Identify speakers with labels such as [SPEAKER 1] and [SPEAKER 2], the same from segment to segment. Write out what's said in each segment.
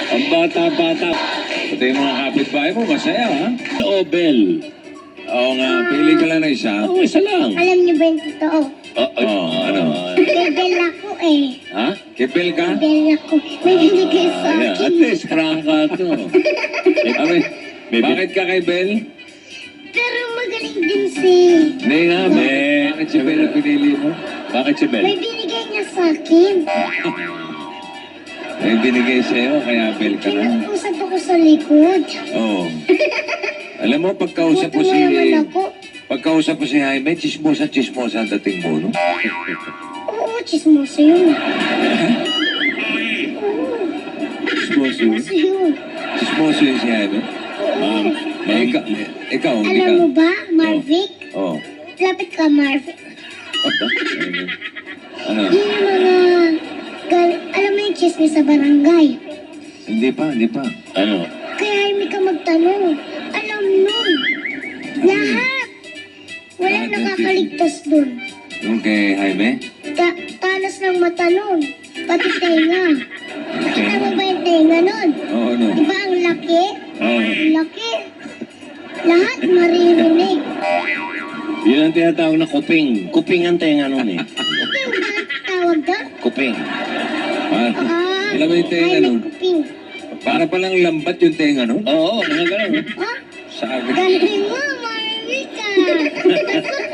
[SPEAKER 1] Ang bata-bata. Pati yung mga kapitbahay mo, masaya, ha? Nobel. Oo nga, pili ka lang na isa. Oo, isa lang.
[SPEAKER 2] Alam niyo ba yung totoo?
[SPEAKER 1] Ano?
[SPEAKER 2] Bebel ako eh.
[SPEAKER 1] Ha? Kipil ka?
[SPEAKER 2] Bebel ako. May binigay sa
[SPEAKER 1] Ayan,
[SPEAKER 2] akin.
[SPEAKER 1] at least, prangka to. Bakit ka kay Bel?
[SPEAKER 2] Pero magaling din si...
[SPEAKER 1] Hindi nga, bakit si Bel ang pinili mo? Bakit si Bel?
[SPEAKER 2] May binigay niya sa akin.
[SPEAKER 1] May binigay sa'yo, kaya Bel ka na.
[SPEAKER 2] Kinag-usap ako sa likod.
[SPEAKER 1] Oo. Alam mo, pagkausap mo
[SPEAKER 2] Buto
[SPEAKER 1] si...
[SPEAKER 2] na naman ako.
[SPEAKER 1] Pagkausap mo si Jaime, chismosa ang dating mo, no?
[SPEAKER 2] Oo, chismoso yun.
[SPEAKER 1] Chismoso yun?
[SPEAKER 2] Chismoso yun.
[SPEAKER 1] Chismoso yun si Jaime? Ikaw, hindi ka.
[SPEAKER 2] Alam mo ba, Marvic?
[SPEAKER 1] Oo.
[SPEAKER 2] Lapit ka, Marvic.
[SPEAKER 1] Ano?
[SPEAKER 2] Yun yung mga... Alam mo yung chismis sa barangay.
[SPEAKER 1] Hindi pa. Ano?
[SPEAKER 2] Kaya hindi ka magtanong. Alam nun. Lahat. Walang
[SPEAKER 1] Lahat ng
[SPEAKER 2] nakakaligtas dun.
[SPEAKER 1] Yung kay Jaime?
[SPEAKER 2] Talas ng mata nun. Pati tenga. Nakita mo ba yung tenga nun?
[SPEAKER 1] Oo, ano?
[SPEAKER 2] Diba ang laki?
[SPEAKER 1] Oo.
[SPEAKER 2] Ang laki. Lahat maririnig.
[SPEAKER 1] Yun ang tinatawag na kuping. Kuping ang tenga nun eh.
[SPEAKER 2] Ito yung bakit tawag doon?
[SPEAKER 1] Kuping. Alam mo yung tenga
[SPEAKER 2] ay,
[SPEAKER 1] nun?
[SPEAKER 2] nagpuping.
[SPEAKER 1] Para palang lambat yung tenga nun? Oo, mga ganun.
[SPEAKER 2] Ha?
[SPEAKER 1] Sabi.
[SPEAKER 2] Galing mo, Marika. Takot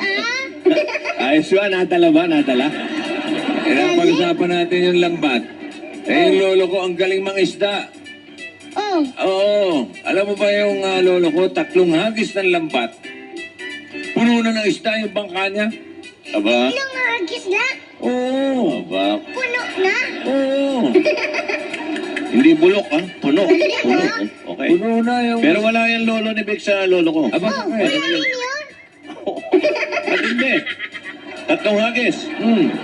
[SPEAKER 1] Ayos ba? Natala ba? Natala? Pag-usapan natin yung lambat. Yung lolo ko, ang galing mang isda.
[SPEAKER 2] Oh,
[SPEAKER 1] Oo. Alam mo ba yung lolo ko, 3 hagis ng lambat. Puno na ng isda yung bangka niya. Aba?
[SPEAKER 2] ilang agis na?
[SPEAKER 1] Oo. Aba?
[SPEAKER 2] Puno na?
[SPEAKER 1] Oo. Hindi bulok, ha? Puno. Puno. Okay. Puno na yung... Pero wala yung lolo ni Vic sa lolo ko. Aba,
[SPEAKER 2] Oh, wala rin yun?
[SPEAKER 1] At hindi. 3 hagis.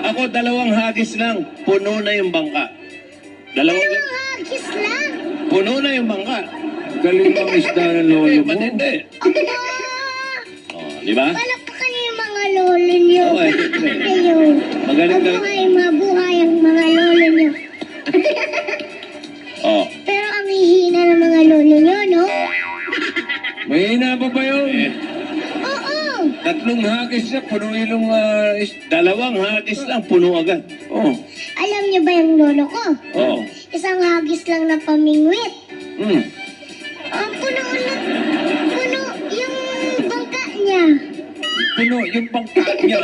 [SPEAKER 1] Ako 2 hagis lang. Puno na yung bangka.
[SPEAKER 2] Ilang agis lang?
[SPEAKER 1] Puno na yung bangka. Galing ang isda ng lolo mo. Hindi.
[SPEAKER 2] Aba!
[SPEAKER 1] Di ba?
[SPEAKER 2] Palakpakan niyo yung mga lolo niyo.
[SPEAKER 1] Oo, siyempre.
[SPEAKER 2] Ayun.
[SPEAKER 1] Magaling ka.
[SPEAKER 2] Mabuhay ang mga lolo niyo.
[SPEAKER 1] Oh.
[SPEAKER 2] Pero ang hihina ng mga lolo niyo, no?
[SPEAKER 1] May hina pa ba yun?
[SPEAKER 2] Oo.
[SPEAKER 1] 3 hagis na, puno yung 2 hagis lang, puno agad. Oh.
[SPEAKER 2] Alam niyo ba yung lolo ko?
[SPEAKER 1] Oh.
[SPEAKER 2] Isang hagis lang na pamingwit. Ang puno yung bangka niya.
[SPEAKER 1] Puno yung bangka niya.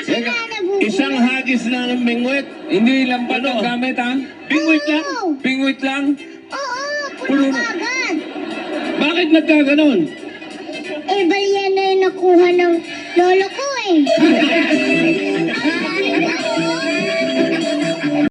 [SPEAKER 2] Sila nabubuhay.
[SPEAKER 1] Isang hagis na ng bingwit. Hindi lang pa ang gamit, ha? Bingwit lang?
[SPEAKER 2] Oo.
[SPEAKER 1] Bingwit lang?
[SPEAKER 2] Oo,
[SPEAKER 1] Puno
[SPEAKER 2] puno
[SPEAKER 1] na.
[SPEAKER 2] agad.
[SPEAKER 1] Bakit nagkaganon?
[SPEAKER 2] Eh, balyan na yung nakuha ng lolo ko.